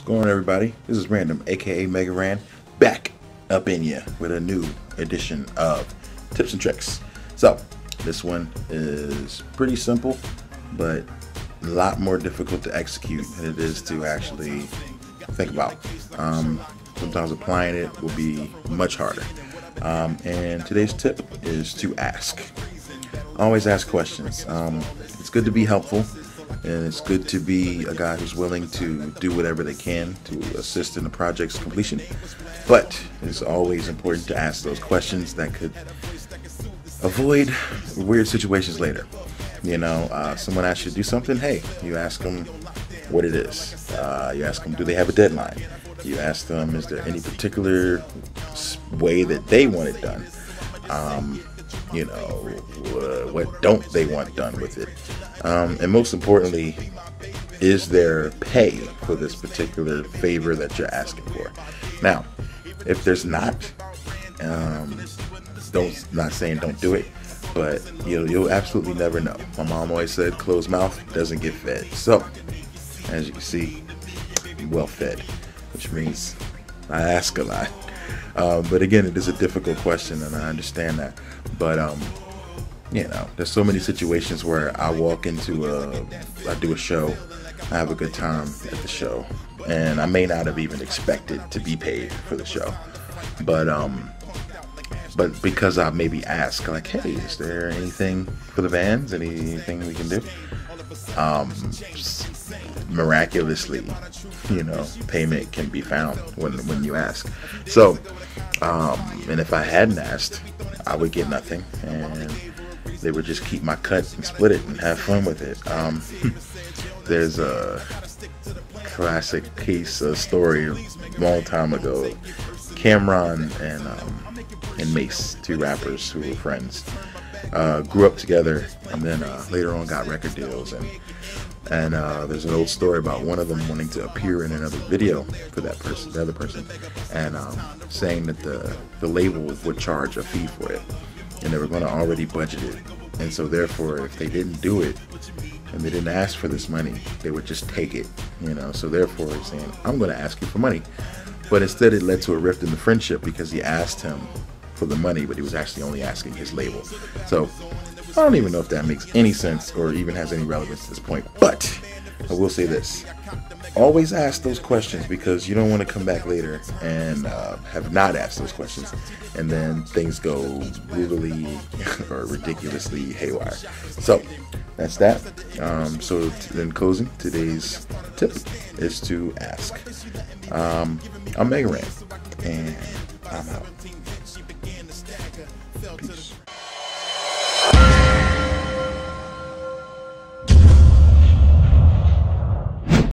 What's going on, everybody? This is Random, aka Megaran, back up in ya with a new edition of tips and tricks. So this one is pretty simple, but a lot more difficult to execute than it is to actually think about. Sometimes applying it will be much harder. And today's tip is to ask. Always ask questions. It's good to be helpful, and it's good to be a guy who's willing to do whatever they can to assist in the project's completion. But it's always important to ask those questions that could avoid weird situations later. You know, someone asks you to do something, hey, you ask them what it is. You ask them, do they have a deadline? You ask them, is there any particular way that they want it done? You know, what don't they want done with it? And most importantly, is there pay for this particular favor that you're asking for? Now, if there's not, not saying don't do it, but you'll absolutely never know. My mom always said, closed mouth doesn't get fed. So, as you can see, well fed, which means I ask a lot. But again, it is a difficult question, and I understand that. But you know, there's so many situations where I walk into I do a show, I have a good time at the show, and I may not have even expected to be paid for the show, but because I maybe ask, like, hey, is there anything for the bands, anything we can do? Miraculously, you know, payment can be found when you ask. So, and if I hadn't asked, I would get nothing, and they would just keep my cut and split it and have fun with it. There's a classic story a long time ago. Cam'ron and Mase, two rappers who were friends, grew up together, and then later on got record deals. And there's an old story about one of them wanting to appear in another video for that person, the other person, and saying that the label would charge a fee for it, and they were going to already budget it. And so therefore, if they didn't do it and they didn't ask for this money, they would just take it, you know. So therefore, he's saying, I'm going to ask you for money. But instead, it led to a rift in the friendship because he asked him for the money, but he was actually only asking his label. So I don't even know if that makes any sense or even has any relevance at this point, but I will say this. Always ask those questions, because you don't want to come back later and have not asked those questions, and then things go brutally or ridiculously haywire. So that's that. So in closing, today's tip is to ask. I'm Megaran, and I'm out. Peace.